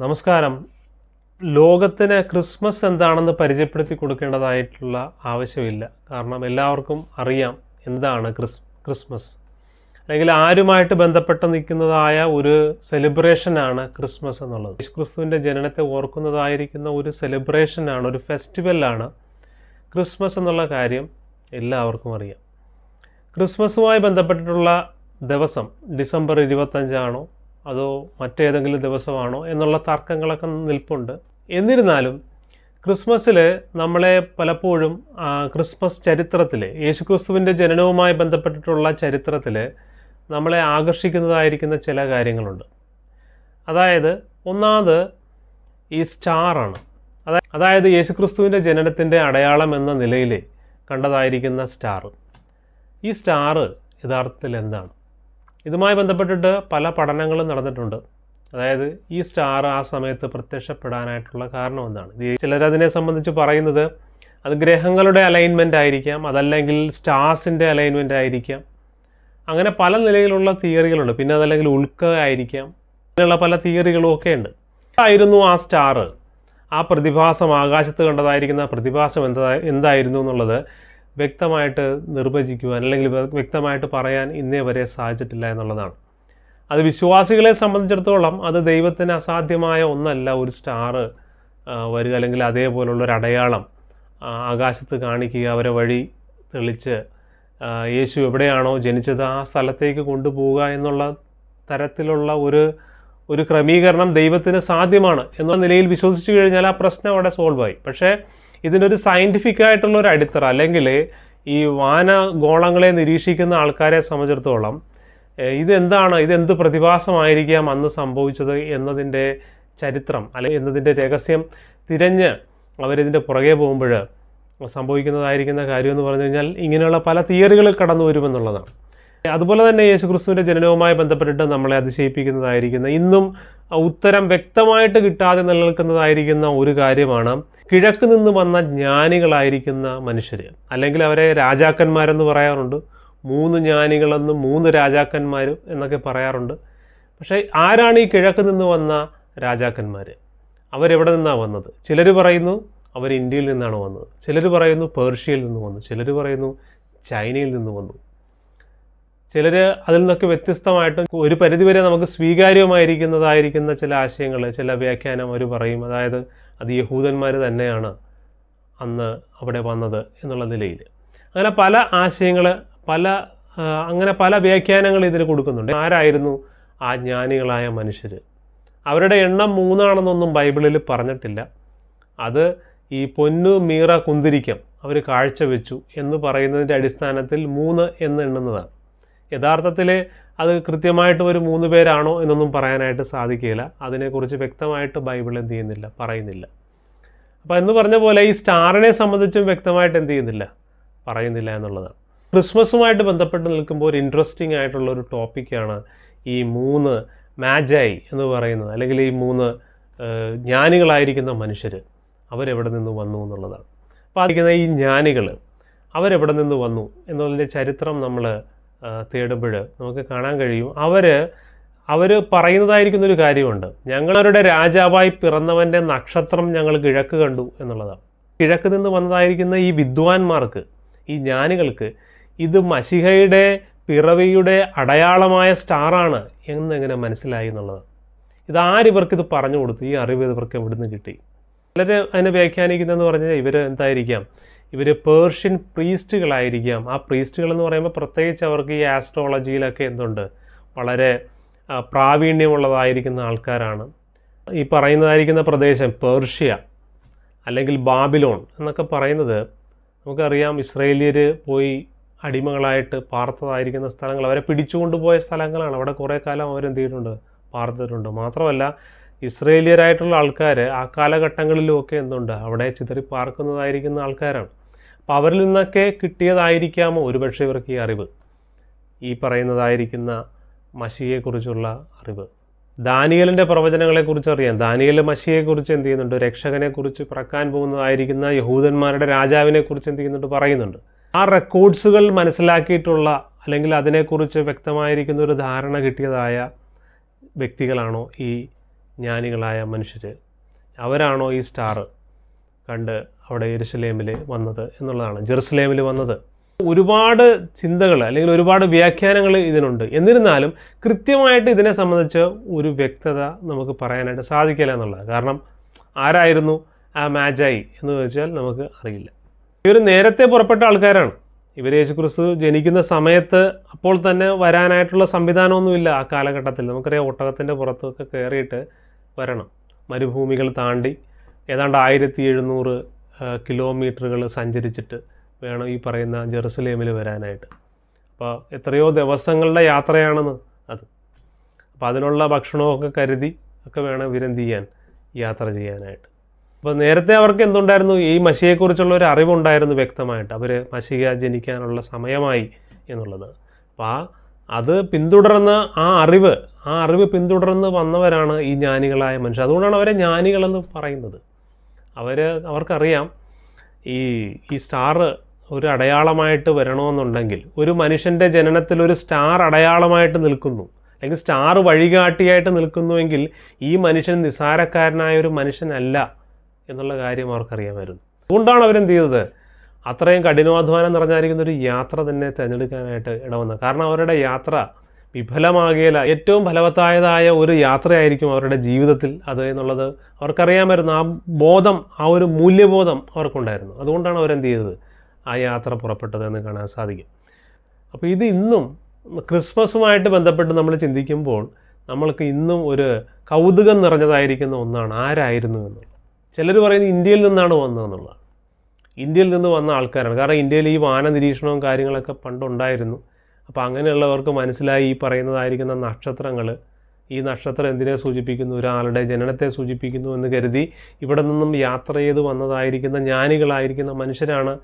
നമസ്കാരം. ലോകത്തിന് ക്രിസ്മസ് എന്താണെന്ന് പരിചയപ്പെടുത്തി കൊടുക്കേണ്ടതായിട്ടുള്ള ആവശ്യമില്ല. കാരണം എല്ലാവർക്കും അറിയാം എന്താണ് ക്രിസ്മസ്. അല്ലെങ്കിൽ ആരുമായിട്ട് ബന്ധപ്പെട്ട് നിൽക്കുന്നതായ ഒരു സെലിബ്രേഷനാണ് ക്രിസ്മസ് എന്നുള്ളത്. യേശുക്രിസ്തുവിൻ്റെ ജനനത്തെ ഓർക്കുന്നതായിരിക്കുന്ന ഒരു സെലിബ്രേഷനാണ്, ഒരു ഫെസ്റ്റിവലാണ് ക്രിസ്മസ് എന്നുള്ള കാര്യം എല്ലാവർക്കും അറിയാം. ക്രിസ്മസുമായി ബന്ധപ്പെട്ടിട്ടുള്ള ദിവസം ഡിസംബർ 25 അതോ മറ്റേതെങ്കിലും ദിവസമാണോ എന്നുള്ള തർക്കങ്ങളൊക്കെ നിൽപ്പുണ്ട്. എന്നിരുന്നാലും ക്രിസ്മസിൽ നമ്മളെ പലപ്പോഴും ക്രിസ്മസ് ചരിത്രത്തിൽ, യേശുക്രിസ്തുവിൻ്റെ ജനനവുമായി ബന്ധപ്പെട്ടിട്ടുള്ള ചരിത്രത്തിൽ നമ്മളെ ആകർഷിക്കുന്നതായിരിക്കുന്ന ചില കാര്യങ്ങളുണ്ട്. അതായത് ഒന്നാമത് ഈ സ്റ്റാറാണ്. അതായത് യേശുക്രിസ്തുവിൻ്റെ ജനനത്തിൻ്റെ അടയാളം എന്ന നിലയിൽ കണ്ടതായിരിക്കുന്ന സ്റ്റാർ. ഈ സ്റ്റാർ യഥാർത്ഥത്തിൽ എന്താണ്? ഇതുമായി ബന്ധപ്പെട്ടിട്ട് പല പഠനങ്ങളും നടന്നിട്ടുണ്ട്. അതായത് ഈ സ്റ്റാർ ആ സമയത്ത് പ്രത്യക്ഷപ്പെടാനായിട്ടുള്ള കാരണം എന്താണ്? ചിലരതിനെ സംബന്ധിച്ച് പറയുന്നത് അത് ഗ്രഹങ്ങളുടെ അലൈൻമെൻ്റ് ആയിരിക്കാം, അതല്ലെങ്കിൽ സ്റ്റാർസിൻ്റെ അലൈൻമെൻ്റ് ആയിരിക്കാം. അങ്ങനെ പല നിലയിലുള്ള തിയറികളുണ്ട്. പിന്നെ അതല്ലെങ്കിൽ ഉൽക്ക ആയിരിക്കാം. അങ്ങനെയുള്ള പല തിയറികളും ഒക്കെ ഉണ്ട്. ആയിരുന്നു ആ സ്റ്റാർ, ആ പ്രതിഭാസം, ആകാശത്ത് കണ്ടതായിരിക്കുന്ന പ്രതിഭാസം എന്തായിരുന്നു എന്നുള്ളത് വ്യക്തമായിട്ട് നിർവചിക്കുവാൻ അല്ലെങ്കിൽ വ്യക്തമായിട്ട് പറയാൻ ഇന്നേ വരെ സാധിച്ചിട്ടില്ല എന്നുള്ളതാണ്. അത് വിശ്വാസികളെ സംബന്ധിച്ചിടത്തോളം അത് ദൈവത്തിന് അസാധ്യമായ ഒന്നല്ല. ഒരു സ്റ്റാർ വരിക, അല്ലെങ്കിൽ അതേപോലുള്ളൊരു അടയാളം ആകാശത്ത് കാണിക്കുക, അവരെ വഴി തെളിച്ച് യേശു എവിടെയാണോ ജനിച്ചത് ആ സ്ഥലത്തേക്ക് കൊണ്ടുപോവുക എന്നുള്ള തരത്തിലുള്ള ഒരു ക്രമീകരണം ദൈവത്തിന് സാധ്യമാണ് എന്നുള്ള നിലയിൽ വിശ്വസിച്ചു കഴിഞ്ഞാൽ ആ പ്രശ്നം അവിടെ സോൾവായി. പക്ഷേ ഇതിനൊരു സയൻറ്റിഫിക് ആയിട്ടുള്ള ഒരു അടിത്തറ, അല്ലെങ്കിൽ ഈ വാനഗോളങ്ങളെ നിരീക്ഷിക്കുന്ന ആൾക്കാരെ സംബന്ധിച്ചിടത്തോളം ഇതെന്ത് പ്രതിഭാസമായിരിക്കാം അന്ന് സംഭവിച്ചത് എന്നതിൻ്റെ ചരിത്രം അല്ലെങ്കിൽ എന്നതിൻ്റെ രഹസ്യം തിരഞ്ഞ് അവരിതിൻ്റെ പുറകെ പോകുമ്പോൾ സംഭവിക്കുന്നതായിരിക്കുന്ന കാര്യം എന്ന് പറഞ്ഞു കഴിഞ്ഞാൽ ഇങ്ങനെയുള്ള പല തിയറികൾ കടന്നു വരുമെന്നുള്ളതാണ്. അതുപോലെ തന്നെ യേശുക്രിസ്തുവിൻ്റെ ജനനവുമായി ബന്ധപ്പെട്ടിട്ട് നമ്മളെ അതിശയിപ്പിക്കുന്നതായിരിക്കുന്ന, ഇന്നും ഉത്തരം വ്യക്തമായിട്ട് കിട്ടാതെ നിലനിൽക്കുന്നതായിരിക്കുന്ന ഒരു കാര്യമാണ് കിഴക്ക് നിന്ന് വന്ന ജ്ഞാനികളായിരിക്കുന്ന മനുഷ്യർ, അല്ലെങ്കിൽ അവരെ രാജാക്കന്മാരെന്ന് പറയാറുണ്ട്. 3 ജ്ഞാനികളെന്നും 3 രാജാക്കന്മാരും എന്നൊക്കെ പറയാറുണ്ട്. പക്ഷേ ആരാണ് ഈ കിഴക്ക് നിന്ന് വന്ന രാജാക്കന്മാർ? അവരെവിടെ നിന്നാണ് വന്നത്? ചിലർ പറയുന്നു അവർ ഇന്ത്യയിൽ നിന്നാണ് വന്നത്, ചിലർ പറയുന്നു പേർഷ്യയിൽ നിന്ന് വന്നു, ചിലർ പറയുന്നു ചൈനയിൽ നിന്ന് വന്നു. ചിലർ അതിൽ നിന്നൊക്കെ വ്യത്യസ്തമായിട്ടും ഒരു പരിധിവരെ നമുക്ക് സ്വീകാര്യമായിരിക്കുന്നതായിരിക്കുന്ന ചില ആശയങ്ങൾ, ചില വ്യാഖ്യാനം അവർ പറയും. അതായത് അത് യഹൂദന്മാർ തന്നെയാണ് അന്ന് അവിടെ വന്നത് എന്നുള്ള നിലയിൽ. അങ്ങനെ പല ആശയങ്ങൾ, അങ്ങനെ പല വ്യാഖ്യാനങ്ങൾ ഇതിന് കൊടുക്കുന്നുണ്ട്. ആരായിരുന്നു ആ ജ്ഞാനികളായ മനുഷ്യർ? അവരുടെ എണ്ണം 3 ആണെന്നൊന്നും ബൈബിളിൽ പറഞ്ഞിട്ടില്ല. അത് ഈ പൊന്നു, മീറ, കുന്തിരിക്കം അവർ കാഴ്ചവെച്ചു എന്ന് പറയുന്നതിൻ്റെ അടിസ്ഥാനത്തിൽ 3 എന്ന് എണ്ണുന്നതാണ്. യഥാർത്ഥത്തിൽ അത് കൃത്യമായിട്ട് ഒരു 3 പേരാണോ എന്നൊന്നും പറയാനായിട്ട് സാധിക്കില്ല. അതിനെക്കുറിച്ച് വ്യക്തമായിട്ട് ബൈബിൾ പറയുന്നില്ല. അപ്പോൾ എന്ന് പറഞ്ഞ പോലെ ഈ സ്റ്റാറിനെ സംബന്ധിച്ചും വ്യക്തമായിട്ട് പറയുന്നില്ല എന്നുള്ളതാണ്. ക്രിസ്മസുമായിട്ട് ബന്ധപ്പെട്ട് നിൽക്കുമ്പോൾ ഒരു ഇൻട്രസ്റ്റിംഗ് ആയിട്ടുള്ള ഒരു ടോപ്പിക്കാണ് ഈ 3 മാജായി എന്ന് പറയുന്നത്, അല്ലെങ്കിൽ ഈ 3 ജ്ഞാനികളായിരിക്കുന്ന മനുഷ്യർ അവരെവിടെ നിന്ന് വന്നു എന്നുള്ളതാണ്. അപ്പോൾ ഈ ജ്ഞാനികൾ അവരെവിടെ നിന്ന് വന്നു എന്നുള്ളതിൻ്റെ ചരിത്രം നമ്മൾ തേടുമ്പോൾ നമുക്ക് കാണാൻ കഴിയും. അവർ പറയുന്നതായിരിക്കുന്നൊരു കാര്യമുണ്ട്. ഞങ്ങളുടെ രാജാവായി പിറന്നവൻ്റെ നക്ഷത്രം ഞങ്ങൾ കിഴക്ക് കണ്ടു എന്നുള്ളതാണ്. കിഴക്ക് നിന്ന് വന്നതായിരിക്കുന്ന ഈ വിദ്വാൻമാർക്ക്, ഈ ജ്ഞാനികൾക്ക് ഇത് മശിഹയുടെ പിറവിയുടെ അടയാളമായ സ്റ്റാറാണ് എന്നെങ്ങനെ മനസ്സിലായി എന്നുള്ളത്. ഇതാരിവർക്കിത് പറഞ്ഞു കൊടുത്തു? ഈ അറിവ് ഇവർക്ക് എവിടുന്ന് കിട്ടി? ചിലർ അതിനെ വ്യാഖ്യാനിക്കുന്നതെന്ന് പറഞ്ഞാൽ ഇവർ പേർഷ്യൻ പ്രീസ്റ്റുകളായിരിക്കാം. ആ പ്രീസ്റ്റുകൾ എന്ന് പറയുമ്പോൾ പ്രത്യേകിച്ച് അവർക്ക് ഈ ആസ്ട്രോളജിയിലൊക്കെ വളരെ പ്രാവീണ്യമുള്ളതായിരിക്കുന്ന ആൾക്കാരാണ്. ഈ പറയുന്നതായിരിക്കുന്ന പ്രദേശം പേർഷ്യ അല്ലെങ്കിൽ ബാബിലോൺ എന്നൊക്കെ പറയുന്നത് നമുക്കറിയാം. ഇസ്രയേലിയർ പോയി അടിമകളായിട്ട് പാർത്തതായിരിക്കുന്ന സ്ഥലങ്ങൾ, അവരെ പിടിച്ചുകൊണ്ടുപോയ സ്ഥലങ്ങളാണ്. അവിടെ കുറേ കാലം പാർത്തിട്ടുണ്ട്. മാത്രമല്ല ഇസ്രയേലിയരായിട്ടുള്ള ആൾക്കാർ ആ കാലഘട്ടങ്ങളിലുമൊക്കെ അവിടെ ചിതറി പാർക്കുന്നതായിരിക്കുന്ന ആൾക്കാരാണ്. അപ്പോൾ അവരിൽ നിന്നൊക്കെ കിട്ടിയതായിരിക്കാമോ ഒരുപക്ഷെ ഇവർക്ക് ഈ അറിവ്, ഈ പറയുന്നതായിരിക്കുന്ന മശിയെക്കുറിച്ചുള്ള അറിവ്. ദാനിയേലിൻ്റെ പ്രവചനങ്ങളെക്കുറിച്ച് അറിയാം. ദാനിയേൽ മശിയെക്കുറിച്ച് രക്ഷകനെക്കുറിച്ച് പിറക്കാൻ പോകുന്നതായിരിക്കുന്ന യഹൂദന്മാരുടെ രാജാവിനെക്കുറിച്ച് പറയുന്നുണ്ട്. ആ റെക്കോർഡ്സുകൾ മനസ്സിലാക്കിയിട്ടുള്ള, അല്ലെങ്കിൽ അതിനെക്കുറിച്ച് വ്യക്തമായിരിക്കുന്ന ഒരു ധാരണ കിട്ടിയതായ വ്യക്തികളാണോ ഈ ജ്ഞാനികളായ മനുഷ്യർ, അവരാണോ ഈ സ്റ്റാർ കണ്ട് അവിടെ യെരുശലേമിൽ വന്നത് എന്നുള്ളതാണ്, ജെറുസലേമിൽ വന്നത്. ഒരുപാട് ചിന്തകൾ അല്ലെങ്കിൽ ഒരുപാട് വ്യാഖ്യാനങ്ങൾ ഇതിനുണ്ട്. എന്നിരുന്നാലും കൃത്യമായിട്ട് ഇതിനെ സംബന്ധിച്ച് ഒരു വ്യക്തത നമുക്ക് പറയാനായിട്ട് സാധിക്കില്ല എന്നുള്ളത്. കാരണം ആരായിരുന്നു ആ മാജായി എന്ന് ചോദിച്ചാൽ നമുക്ക് അറിയില്ല. ഇവർ നേരത്തെ പുറപ്പെട്ട ആൾക്കാരാണ്. ഇവർ യേശുക്രിസ്തു ജനിക്കുന്ന സമയത്ത് അപ്പോൾ തന്നെ വരാനായിട്ടുള്ള സംവിധാനമൊന്നുമില്ല ആ കാലഘട്ടത്തിൽ. നമുക്കറിയാം, ഒട്ടകത്തിൻ്റെ പുറത്തൊക്കെ കയറിയിട്ട് വരണം, മരുഭൂമികൾ താണ്ടി ഏതാണ്ട് 1700 കിലോമീറ്ററുകൾ സഞ്ചരിച്ചിട്ട് വേണം ഈ പറയുന്ന ജെറുസലേമിൽ വരാനായിട്ട്. അപ്പോൾ എത്രയോ ദിവസങ്ങളുടെ യാത്രയാണെന്ന് അത്. അപ്പോൾ അതിനുള്ള ഭക്ഷണമൊക്കെ കരുതി ഒക്കെ വേണം ഇവരെന്ത് ചെയ്യാൻ, യാത്ര ചെയ്യാനായിട്ട്. അപ്പോൾ നേരത്തെ അവർക്ക് എന്തുണ്ടായിരുന്നു, ഈ മശിയെക്കുറിച്ചുള്ള ഒരു അറിവുണ്ടായിരുന്നു വ്യക്തമായിട്ട്. അവർ മശിഹ ജനിക്കാനുള്ള സമയമായി എന്നുള്ളത്. അപ്പോൾ അത് പിന്തുടർന്ന് ആ അറിവ് പിന്തുടർന്ന് വന്നവരാണ് ഈ ജ്ഞാനികളായ മനുഷ്യർ. അതുകൊണ്ടാണ് അവരെ ജ്ഞാനികളെന്ന് പറയുന്നത്. അവർക്കറിയാം ഈ സ്റ്റാർ ഒരു അടയാളമായിട്ട് വരണമെന്നുണ്ടെങ്കിൽ, ഒരു മനുഷ്യൻ്റെ ജനനത്തിൽ ഒരു സ്റ്റാർ അടയാളമായിട്ട് നിൽക്കുന്നു അല്ലെങ്കിൽ സ്റ്റാർ വഴികാട്ടിയായിട്ട് നിൽക്കുന്നുവെങ്കിൽ ഈ മനുഷ്യൻ നിസ്സാരക്കാരനായ ഒരു മനുഷ്യനല്ല എന്നുള്ള കാര്യം അവർക്കറിയാമായിരുന്നു. അതുകൊണ്ടാണ് അവരെന്ത് ചെയ്തത്, അത്രയും കഠിനാധ്വാനം നിറഞ്ഞായിരിക്കുന്ന ഒരു യാത്ര തന്നെ തിരഞ്ഞെടുക്കാനായിട്ട് ഇടവന്നത്. കാരണം അവരുടെ യാത്ര വിഫലമാകുകയില്ല, ഏറ്റവും ഫലവത്തായതായ ഒരു യാത്രയായിരിക്കും അവരുടെ ജീവിതത്തിൽ അത് എന്നുള്ളത് അവർക്കറിയാമായിരുന്നു. ആ ബോധം, ആ ഒരു മൂല്യബോധം അവർക്കുണ്ടായിരുന്നു. അതുകൊണ്ടാണ് അവരെന്ത് ചെയ്തത്, ആ യാത്ര പുറപ്പെട്ടത് എന്ന് കാണാൻ സാധിക്കും. അപ്പോൾ ഇത് ഇന്നും ക്രിസ്മസുമായിട്ട് ബന്ധപ്പെട്ട് നമ്മൾ ചിന്തിക്കുമ്പോൾ നമ്മൾക്ക് ഇന്നും ഒരു കൗതുകം നിറഞ്ഞതായിരിക്കുന്ന ഒന്നാണ് ആരായിരുന്നു എന്നുള്ളത്. ചിലർ പറയുന്നത് ഇന്ത്യയിൽ നിന്നാണ് വന്നതെന്നുള്ളതാണ്. ഇന്ത്യയിൽ നിന്ന് വന്ന ആൾക്കാരാണ്. കാരണം ഇന്ത്യയിൽ ഈ വാന നിരീക്ഷണവും കാര്യങ്ങളൊക്കെ പണ്ടുണ്ടായിരുന്നു. അപ്പോൾ അങ്ങനെയുള്ളവർക്ക് മനസ്സിലായി ഈ പറയുന്നതായിരിക്കുന്ന നക്ഷത്രങ്ങൾ, ഈ നക്ഷത്രം എന്തിനെ സൂചിപ്പിക്കുന്നു, ഒരാളുടെ ജനനത്തെ സൂചിപ്പിക്കുന്നു എന്ന് കരുതി ഇവിടെ നിന്നും യാത്ര ചെയ്ത് വന്നതായിരിക്കുന്ന ജ്ഞാനികളായിരിക്കുന്ന മനുഷ്യരാണ്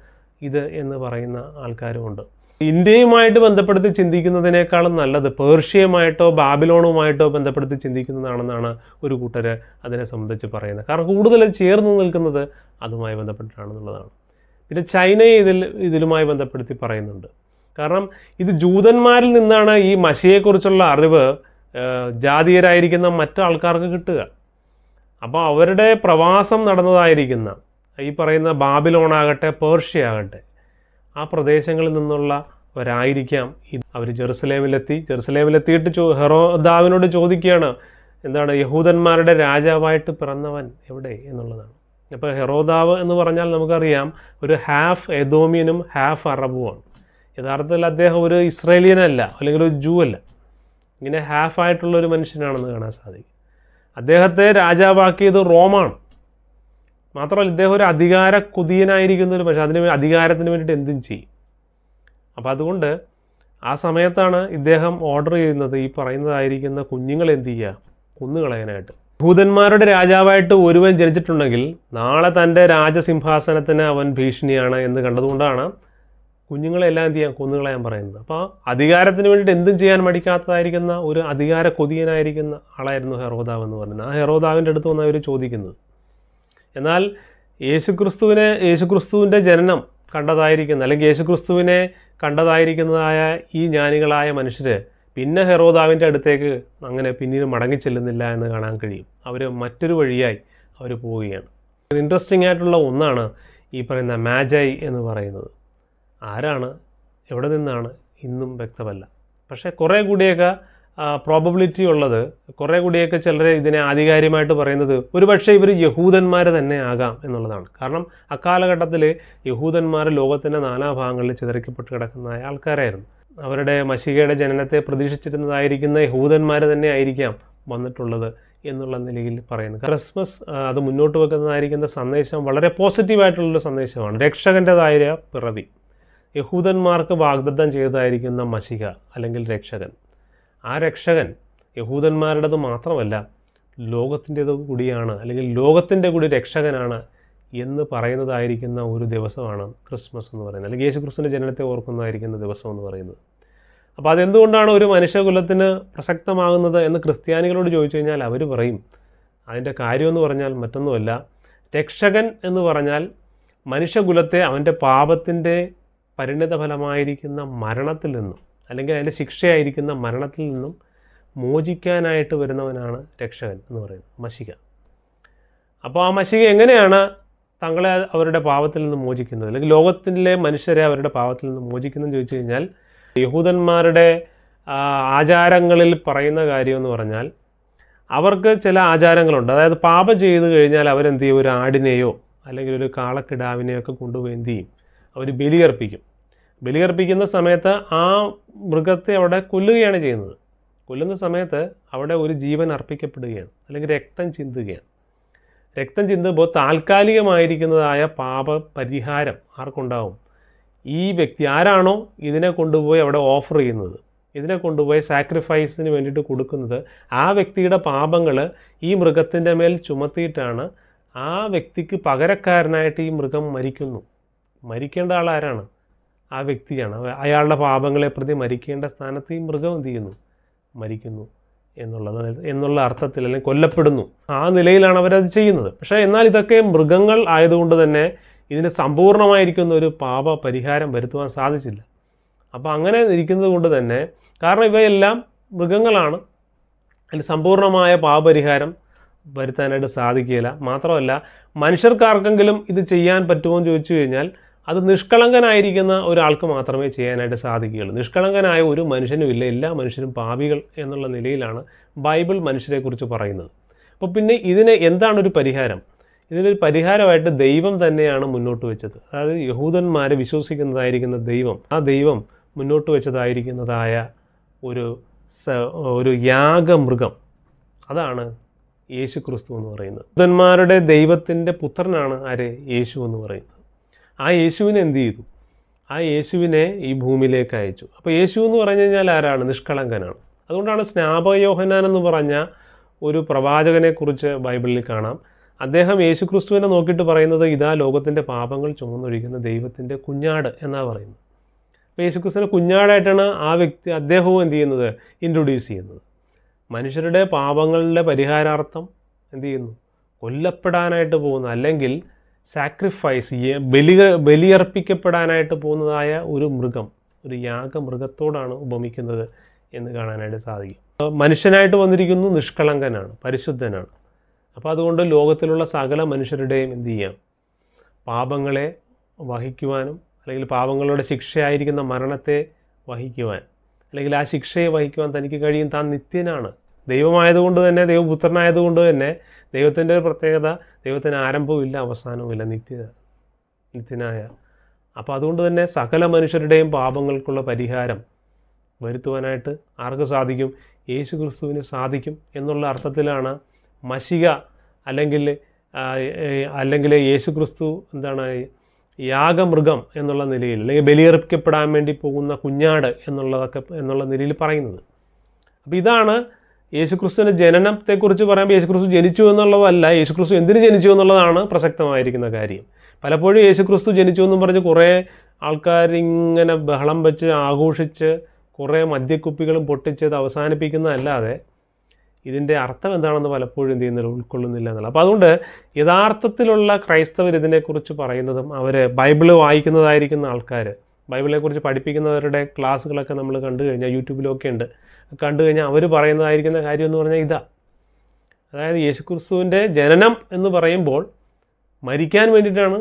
ഇത് എന്ന് പറയുന്ന ആൾക്കാരുമുണ്ട്. ഇന്ത്യയുമായിട്ട് ബന്ധപ്പെടുത്തി ചിന്തിക്കുന്നതിനേക്കാളും നല്ലത് പേർഷ്യയുമായിട്ടോ ബാബിലോണുമായിട്ടോ ബന്ധപ്പെടുത്തി ചിന്തിക്കുന്നതാണെന്നാണ് ഒരു കൂട്ടർ അതിനെ സംബന്ധിച്ച് പറയുന്നത്. കാരണം കൂടുതൽ ചേർന്ന് നിൽക്കുന്നത് അതുമായി ബന്ധപ്പെട്ടിട്ടാണെന്നുള്ളതാണ്. പിന്നെ ചൈനയെ ഇതിലുമായി ബന്ധപ്പെടുത്തി പറയുന്നുണ്ട്. കാരണം ഇത് ജൂതന്മാരിൽ നിന്നാണ് ഈ മശിയെക്കുറിച്ചുള്ള അറിവ് ജാതീയരായിരിക്കുന്ന മറ്റാൾക്കാർക്ക് കിട്ടുക. അപ്പോൾ അവരുടെ പ്രവാസം നടന്നതായിരിക്കുന്ന ഈ പറയുന്ന ബാബിലോണാകട്ടെ പേർഷ്യ ആകട്ടെ ആ പ്രദേശങ്ങളിൽ നിന്നുള്ളവരായിരിക്കാം അവർ ജെറുസലേമിലെത്തിയിട്ട് ഹെറോദാവിനോട് ചോദിക്കുകയാണ്, എന്താണ് യഹൂദന്മാരുടെ രാജാവായിട്ട് പിറന്നവൻ എവിടെ എന്നുള്ളതാണ്. അപ്പോൾ ഹെറോദാവ് എന്ന് പറഞ്ഞാൽ നമുക്കറിയാം ഒരു ഹാഫ് എദോമിയനും ഹാഫ് അറബുമാണ്. യഥാർത്ഥത്തിൽ അദ്ദേഹം ഒരു ഇസ്രേലിയനല്ല, അല്ലെങ്കിൽ ഒരു ജൂ അല്ല, ഇങ്ങനെ ഹാഫായിട്ടുള്ളൊരു മനുഷ്യനാണെന്ന് കാണാൻ സാധിക്കും. അദ്ദേഹത്തെ രാജാവാക്കിയത് റോമാണ്. മാത്രമല്ല ഇദ്ദേഹം ഒരു അധികാര കുതിയനായിരിക്കുന്ന ഒരു മനുഷ്യൻ, അതിന് അധികാരത്തിന് വേണ്ടിയിട്ട് എന്തും ചെയ്യും. അപ്പോൾ അതുകൊണ്ട് ആ സമയത്താണ് ഇദ്ദേഹം ഓർഡർ ചെയ്യുന്നത് ഈ പറയുന്നതായിരിക്കുന്ന കുഞ്ഞുങ്ങൾ എന്ത് ചെയ്യുക, കൊന്നുകളയാനായിട്ട്. യഹൂദന്മാരുടെ രാജാവായിട്ട് ഒരുവൻ ജനിച്ചിട്ടുണ്ടെങ്കിൽ നാളെ തൻ്റെ രാജസിംഹാസനത്തിന് അവൻ ഭീഷണിയാണ് എന്ന് കണ്ടതുകൊണ്ടാണ് കുഞ്ഞുങ്ങളെല്ലാം എന്ത് ചെയ്യാൻ, കൊന്നുകളയാൻ പറയുന്നത്. അപ്പോൾ അധികാരത്തിന് വേണ്ടിയിട്ട് എന്തും ചെയ്യാൻ മടിക്കാത്തതായിരിക്കുന്ന ഒരു അധികാര കൊതിയനായിരിക്കുന്ന ആളായിരുന്നു ഹെറോദാവ് എന്ന് പറയുന്നത്. ആ ഹെറോദാവിൻ്റെ അടുത്ത് വന്ന് അവർ ചോദിക്കുന്നത്. എന്നാൽ യേശുക്രിസ്തുവിൻ്റെ ജനനം കണ്ടതായിരിക്കുന്ന അല്ലെങ്കിൽ യേശുക്രിസ്തുവിനെ കണ്ടതായിരിക്കുന്നതായ ഈ ജ്ഞാനികളായ മനുഷ്യർ പിന്നെ ഹെറോദാവിൻ്റെ അടുത്തേക്ക് അങ്ങനെ പിന്നീട് മടങ്ങിച്ചെല്ലുന്നില്ല എന്ന് കാണാൻ കഴിയും. അവർ മറ്റൊരു വഴിയായി അവർ പോവുകയാണ്. ഇൻട്രസ്റ്റിംഗ് ആയിട്ടുള്ള ഒന്നാണ് ഈ പറയുന്ന മാജായി എന്ന് പറയുന്നത്. ആരാണ്, എവിടെ നിന്നാണ് ഇന്നും വ്യക്തമല്ല. പക്ഷേ കുറേ കൂടിയൊക്കെ പ്രോബബിലിറ്റി ഉള്ളത്, കുറേ കൂടിയൊക്കെ ചിലർ ഇതിനെ ആധികാരികമായിട്ട് പറയുന്നത് ഒരുപക്ഷെ ഇവർ യഹൂദന്മാർ തന്നെ ആകാം എന്നുള്ളതാണ്. കാരണം അക്കാലഘട്ടത്തിൽ യഹൂദന്മാർ ലോകത്തിൻ്റെ നാനാഭാഗങ്ങളിൽ ചിതറിക്കപ്പെട്ട് കിടക്കുന്ന ആൾക്കാരായിരുന്നു. അവരുടെ മശിഹയുടെ ജനനത്തെ പ്രതീക്ഷിച്ചിരുന്നതായിരിക്കുന്ന യഹൂദന്മാർ തന്നെ ആയിരിക്കാം വന്നിട്ടുള്ളത് എന്നുള്ള നിലയിൽ പറയുന്നത്. ക്രിസ്മസ് അത് മുന്നോട്ട് വെക്കുന്നതായിരിക്കുന്ന സന്ദേശം വളരെ പോസിറ്റീവായിട്ടുള്ളൊരു സന്ദേശമാണ്. രക്ഷകൻ്റെതായ പിറവി, യഹൂദന്മാർക്ക് വാഗ്ദത്തം ചെയ്തതായിരിക്കുന്ന മശിഹ അല്ലെങ്കിൽ രക്ഷകൻ. ആ രക്ഷകൻ യഹൂദന്മാരുടേത് മാത്രമല്ല ലോകത്തിൻ്റേത് കൂടിയാണ്, അല്ലെങ്കിൽ ലോകത്തിൻ്റെ കൂടി രക്ഷകനാണ് എന്ന് പറയുന്നതായിരിക്കുന്ന ഒരു ദിവസമാണ് ക്രിസ്മസ് എന്ന് പറയുന്നത്, അല്ലെങ്കിൽ യേശുക്രിസ്തുവിൻ്റെ ജനനത്തെ ഓർക്കുന്നതായിരിക്കുന്ന ദിവസം എന്ന് പറയുന്നത്. അപ്പോൾ അതെന്തുകൊണ്ടാണ് ഒരു മനുഷ്യകുലത്തിന് പ്രസക്തമാകുന്നത് എന്ന് ക്രിസ്ത്യാനികളോട് ചോദിച്ചു കഴിഞ്ഞാൽ അവർ പറയും അതിൻ്റെ കാര്യമെന്ന് പറഞ്ഞാൽ മറ്റൊന്നുമല്ല, രക്ഷകൻ എന്ന് പറഞ്ഞാൽ മനുഷ്യകുലത്തെ അവൻ്റെ പാപത്തിൻ്റെ പരിണിത ഫലമായിരിക്കുന്ന മരണത്തിൽ നിന്നും, അല്ലെങ്കിൽ അതിൻ്റെ ശിക്ഷയായിരിക്കുന്ന മരണത്തിൽ നിന്നും മോചിക്കാനായിട്ട് വരുന്നവനാണ് രക്ഷകൻ എന്ന് പറയുന്നത്, മശിഹ. അപ്പോൾ ആ മശിഹ എങ്ങനെയാണ് തങ്ങളെ അവരുടെ പാപത്തിൽ നിന്ന് മോചിക്കുന്നത്, അല്ലെങ്കിൽ ലോകത്തിലെ മനുഷ്യരെ അവരുടെ പാപത്തിൽ നിന്ന് മോചിക്കുന്നതെന്ന് ചോദിച്ചു കഴിഞ്ഞാൽ, യഹൂദന്മാരുടെ ആചാരങ്ങളിൽ പറയുന്ന കാര്യമെന്ന് പറഞ്ഞാൽ അവർക്ക് ചില ആചാരങ്ങളുണ്ട്. അതായത് പാപം ചെയ്തു കഴിഞ്ഞാൽ അവരെന്ത് ചെയ്യും, ഒരു ആടിനെയോ അല്ലെങ്കിൽ ഒരു കാളക്കിടാവിനെയോ ഒക്കെ കൊണ്ടുപോയി എന്ത് ചെയ്യും, അവർ ബലിയർപ്പിക്കും. ബലിയർപ്പിക്കുന്ന സമയത്ത് ആ മൃഗത്തെ അവിടെ കൊല്ലുകയാണ് ചെയ്യുന്നത്. കൊല്ലുന്ന സമയത്ത് അവിടെ ഒരു ജീവൻ അർപ്പിക്കപ്പെടുകയാണ്, അല്ലെങ്കിൽ രക്തം ചിന്തുകയാണ്. രക്തം ചിന്തുമ്പോൾ താൽക്കാലികമായിരിക്കുന്നതായ പാപ പരിഹാരം ആർക്കുണ്ടാവും? ഈ വ്യക്തി ആരാണോ ഇതിനെ കൊണ്ടുപോയി അവിടെ ഓഫർ ചെയ്യുന്നത്, ഇതിനെ കൊണ്ടുപോയി സാക്രിഫൈസിന് വേണ്ടിയിട്ട് കൊടുക്കുന്നത്, ആ വ്യക്തിയുടെ പാപങ്ങൾ ഈ മൃഗത്തിൻ്റെ മേൽ ചുമത്തിയിട്ടാണ് ആ വ്യക്തിക്ക് പകരക്കാരനായിട്ട് ഈ മൃഗം മരിക്കുന്നു. മരിക്കേണ്ട ആൾ ആരാണ്? ആ വ്യക്തിയാണ്. അയാളുടെ പാപങ്ങളെ പ്രതി മരിക്കേണ്ട സ്ഥാനത്ത് ഈ മൃഗം എന്ത് ചെയ്യുന്നു, മരിക്കുന്നു എന്നുള്ള അർത്ഥത്തിൽ, അല്ലെങ്കിൽ കൊല്ലപ്പെടുന്നു. ആ നിലയിലാണ് അവരത് ചെയ്യുന്നത്. പക്ഷേ എന്നാൽ ഇതൊക്കെ മൃഗങ്ങൾ ആയതുകൊണ്ട് തന്നെ ഇതിന് സമ്പൂർണ്ണമായിരിക്കുന്ന ഒരു പാപ പരിഹാരം വരുത്തുവാൻ സാധിച്ചില്ല. അപ്പോൾ അങ്ങനെ ഇരിക്കുന്നത് കൊണ്ട് തന്നെ, കാരണം ഇവയെല്ലാം മൃഗങ്ങളാണ്, അതിന് സമ്പൂർണ്ണമായ പാപപരിഹാരം വരുത്താനായിട്ട് സാധിക്കില്ല. മാത്രമല്ല മനുഷ്യർക്കാർക്കെങ്കിലും ഇത് ചെയ്യാൻ പറ്റുമോ എന്ന് ചോദിച്ചു കഴിഞ്ഞാൽ അത് നിഷ്കളങ്കനായിരിക്കുന്ന ഒരാൾക്ക് മാത്രമേ ചെയ്യാനായിട്ട് സാധിക്കുകയുള്ളൂ. നിഷ്കളങ്കനായ ഒരു മനുഷ്യനും ഇല്ല, എല്ലാ മനുഷ്യരും പാപികൾ എന്നുള്ള നിലയിലാണ് ബൈബിൾ മനുഷ്യരെക്കുറിച്ച് പറയുന്നത്. അപ്പോൾ പിന്നെ ഇതിന് എന്താണ് ഒരു പരിഹാരം? ഇതിനൊരു പരിഹാരമായിട്ട് ദൈവം തന്നെയാണ് മുന്നോട്ട് വെച്ചത്. അതായത് യഹൂദന്മാരെ വിശ്വസിക്കുന്നതായിരിക്കുന്ന ദൈവം, ആ ദൈവം മുന്നോട്ട് വെച്ചതായിരിക്കുന്നതായ ഒരു യാഗമൃഗം, അതാണ് യേശു ക്രിസ്തു എന്ന് പറയുന്നത്. യഹൂദന്മാരുടെ ദൈവത്തിൻ്റെ പുത്രനാണ് ആര്? യേശു എന്ന് പറയുന്നത്. ആ യേശുവിനെ എന്ത് ചെയ്തു? ആ യേശുവിനെ ഈ ഭൂമിയിലേക്ക് അയച്ചു. അപ്പോൾ യേശു എന്ന് പറഞ്ഞു കഴിഞ്ഞാൽ ആരാണ്? നിഷ്കളങ്കനാണ്. അതുകൊണ്ടാണ് സ്നാപകയോഹന്നാൻ എന്ന് പറഞ്ഞ ഒരു പ്രവാചകനെക്കുറിച്ച് ബൈബിളിൽ കാണാം. അദ്ദേഹം യേശു ക്രിസ്തുവിനെ നോക്കിയിട്ട് പറയുന്നത്, ഇതാ ലോകത്തിൻ്റെ പാപങ്ങൾ ചുമന്നൊഴിക്കുന്ന ദൈവത്തിൻ്റെ കുഞ്ഞാട് എന്നാണ് പറയുന്നത്. അപ്പോൾ യേശു ക്രിസ്തുവിനെ കുഞ്ഞാടായിട്ടാണ് അദ്ദേഹവും എന്ത് ചെയ്യുന്നത്? ഇൻട്രൊഡ്യൂസ് ചെയ്യുന്നത്. മനുഷ്യരുടെ പാപങ്ങളുടെ പരിഹാരാർത്ഥം എന്ത് ചെയ്യുന്നു? കൊല്ലപ്പെടാനായിട്ട് പോകുന്ന, അല്ലെങ്കിൽ സാക്രിഫൈസ് ബലിയർപ്പിക്കപ്പെടാനായിട്ട് പോകുന്നതായ ഒരു മൃഗം, ഒരു യാഗമൃഗത്തോടാണ് ഉപമിക്കുന്നത് എന്ന് കാണാനായിട്ട് സാധിക്കും. മനുഷ്യനായിട്ട് വന്നിരിക്കുന്നു, നിഷ്കളങ്കനാണ്, പരിശുദ്ധനാണ്. അപ്പോൾ അതുകൊണ്ട് ലോകത്തിലുള്ള സകല മനുഷ്യരുടെയും എന്ത് ചെയ്യാം? പാപങ്ങളെ വഹിക്കുവാനും, അല്ലെങ്കിൽ പാപങ്ങളുടെ ശിക്ഷയായിരിക്കുന്ന മരണത്തെ വഹിക്കുവാൻ, അല്ലെങ്കിൽ ആ ശിക്ഷയെ വഹിക്കുവാൻ തനിക്ക് കഴിയും. താൻ നിത്യനാണ്. ദൈവമായതുകൊണ്ട് തന്നെ, ദൈവപുത്രനായതുകൊണ്ട് തന്നെ ദൈവത്തിൻ്റെ ഒരു പ്രത്യേകത, ദൈവത്തിന് ആരംഭവുമില്ല അവസാനവുമില്ല, നിത്യനായ. അപ്പോൾ അതുകൊണ്ട് തന്നെ സകല മനുഷ്യരുടെയും പാപങ്ങൾക്കുള്ള പരിഹാരം വരുത്തുവാനായിട്ട് ആർക്ക് സാധിക്കും? യേശു ക്രിസ്തുവിന് സാധിക്കും എന്നുള്ള അർത്ഥത്തിലാണ് മശിഹ, അല്ലെങ്കിൽ യേശു ക്രിസ്തു എന്താണ്, യാഗമൃഗം എന്നുള്ള നിലയിൽ, അല്ലെങ്കിൽ ബലിയർപ്പിക്കപ്പെടാൻ വേണ്ടി പോകുന്ന കുഞ്ഞാട് എന്നുള്ള നിലയിൽ പറയുന്നത്. അപ്പോൾ ഇതാണ് യേശുക്രിസ്തുവിൻ്റെ ജനനത്തെക്കുറിച്ച് പറയുമ്പോൾ യേശുക്രിസ്തു ജനിച്ചു എന്നുള്ളതല്ല, യേശുക്രിസ്തു എന്തിനു ജനിച്ചു എന്നുള്ളതാണ് പ്രസക്തമായിരിക്കുന്ന കാര്യം. പലപ്പോഴും യേശുക്രിസ്തു ജനിച്ചു എന്നും പറഞ്ഞ് കുറേ ആൾക്കാർ ഇങ്ങനെ ബഹളം വെച്ച് ആഘോഷിച്ച് കുറേ മദ്യക്കുപ്പികളും പൊട്ടിച്ചത് അവസാനിപ്പിക്കുന്നതല്ലാതെ ഇതിൻ്റെ അർത്ഥം എന്താണെന്ന് പലപ്പോഴും എന്ത് ചെയ്യുന്നില്ല, ഉൾക്കൊള്ളുന്നില്ല എന്നുള്ള. അപ്പോൾ അതുകൊണ്ട് യഥാർത്ഥത്തിലുള്ള ക്രൈസ്തവർ ഇതിനെക്കുറിച്ച് പറയുന്നതും, അവർ ബൈബിള് വായിക്കുന്നതായിരിക്കുന്ന ആൾക്കാർ, ബൈബിളിനെക്കുറിച്ച് പഠിപ്പിക്കുന്നവരുടെ ക്ലാസ്സുകളൊക്കെ നമ്മൾ കണ്ടു കഴിഞ്ഞാൽ, യൂട്യൂബിലൊക്കെ ഉണ്ട്, കണ്ടു കഴിഞ്ഞാൽ അവർ പറയുന്നതായിരിക്കുന്ന കാര്യം എന്ന് പറഞ്ഞാൽ ഇതാ. അതായത് യേശുക്രിസ്തുവിൻ്റെ ജനനം എന്ന് പറയുമ്പോൾ മരിക്കാൻ വേണ്ടിയിട്ടാണ്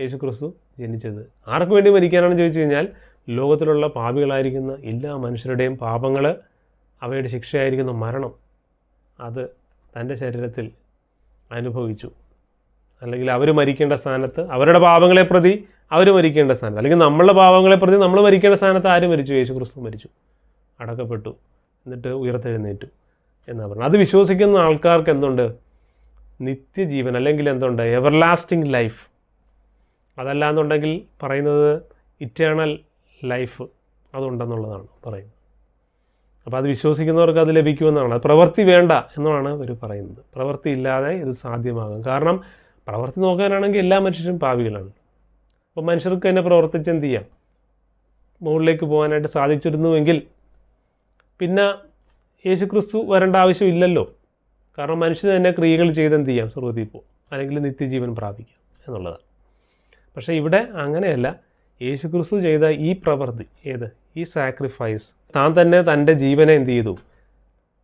യേശുക്രിസ്തു ജനിച്ചത്. ആർക്ക് വേണ്ടി മരിക്കാനാണെന്ന് ചോദിച്ചു കഴിഞ്ഞാൽ, ലോകത്തിലുള്ള പാപികളായിരിക്കുന്ന എല്ലാ മനുഷ്യരുടെയും പാപങ്ങൾ, അവയുടെ ശിക്ഷയായിരിക്കുന്ന മരണം, അത് തൻ്റെ ശരീരത്തിൽ അനുഭവിച്ചു. അല്ലെങ്കിൽ അവർ മരിക്കേണ്ട സ്ഥാനത്ത്, അവരുടെ പാപങ്ങളെ പ്രതി അവർ മരിക്കേണ്ട സ്ഥാനത്ത്, അല്ലെങ്കിൽ നമ്മളുടെ പാപങ്ങളെ പ്രതി നമ്മൾ മരിക്കേണ്ട സ്ഥാനത്ത് ആര് മരിച്ചു? യേശുക്രിസ്തു മരിച്ചു, അടക്കപ്പെട്ടു, എന്നിട്ട് ഉയർത്തെഴുന്നേറ്റു എന്നാണ് പറഞ്ഞത്. അത് വിശ്വസിക്കുന്ന ആൾക്കാർക്ക് എന്തുണ്ട്? നിത്യജീവൻ, അല്ലെങ്കിൽ എന്തുണ്ട്? Everlasting life. അതല്ലാന്നുണ്ടെങ്കിൽ പറയുന്നത് ഇറ്റേണൽ ലൈഫ് അതുണ്ടെന്നുള്ളതാണ് പറയുന്നത്. അപ്പോൾ അത് വിശ്വസിക്കുന്നവർക്ക് അത് ലഭിക്കുമെന്നാണ്. അത് പ്രവൃത്തി വേണ്ട എന്നാണ് അവർ പറയുന്നത്. പ്രവൃത്തി ഇല്ലാതെ ഇത് സാധ്യമാകും. കാരണം പ്രവൃത്തി നോക്കാനാണെങ്കിൽ എല്ലാ മനുഷ്യരും പാപികളാണ്. അപ്പോൾ മനുഷ്യർക്ക് തന്നെ പ്രവർത്തിച്ച് എന്ത് ചെയ്യാം? മുകളിലേക്ക് പോകാനായിട്ട് സാധിച്ചിരുന്നുവെങ്കിൽ പിന്നെ യേശുക്രിസ്തു വരേണ്ട ആവശ്യമില്ലല്ലോ. കാരണം മനുഷ്യന് തന്നെ ക്രിയകൾ ചെയ്ത് എന്ത് ചെയ്യാം? സ്വർഗ്ഗത്തിൽ പോകും, അല്ലെങ്കിൽ നിത്യജീവൻ പ്രാപിക്കാം എന്നുള്ളതാണ്. പക്ഷേ ഇവിടെ അങ്ങനെയല്ല. യേശുക്രിസ്തു ചെയ്ത ഈ പ്രവൃത്തി, ഈ സാക്രിഫൈസ്, താൻ തന്നെ തൻ്റെ ജീവനെ എന്ത് ചെയ്തു?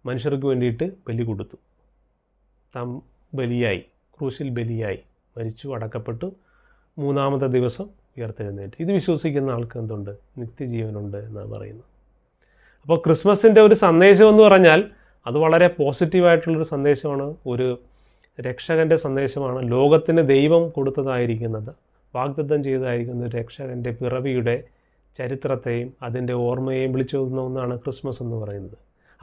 മനുഷ്യർക്ക് വേണ്ടിയിട്ട് ബലി കൊടുത്തു. താൻ ബലിയായി, ക്രൂശിൽ ബലിയായി മരിച്ചു, അടക്കപ്പെട്ടു, മൂന്നാമത്തെ ദിവസം ഉയർത്തെഴുന്നേറ്റ്. ഇത് വിശ്വസിക്കുന്ന ആൾക്ക് എന്തുണ്ട്? നിത്യജീവനുണ്ട് എന്നാണ് പറയുന്നത്. അപ്പോൾ ക്രിസ്മസിൻ്റെ ഒരു സന്ദേശം എന്ന് പറഞ്ഞാൽ അത് വളരെ പോസിറ്റീവായിട്ടുള്ളൊരു സന്ദേശമാണ്. ഒരു രക്ഷകൻ്റെ സന്ദേശമാണ്. ലോകത്തിന് ദൈവം കൊടുത്തതായിരിക്കുന്നത്, വാഗ്ദത്തം ചെയ്തതായിരിക്കുന്ന ഒരു രക്ഷകൻ്റെ പിറവിയുടെ ചരിത്രത്തെയും അതിൻ്റെ ഓർമ്മയെയും വിളിച്ചോതുന്ന ഒന്നാണ് ക്രിസ്മസ് എന്ന് പറയുന്നത്.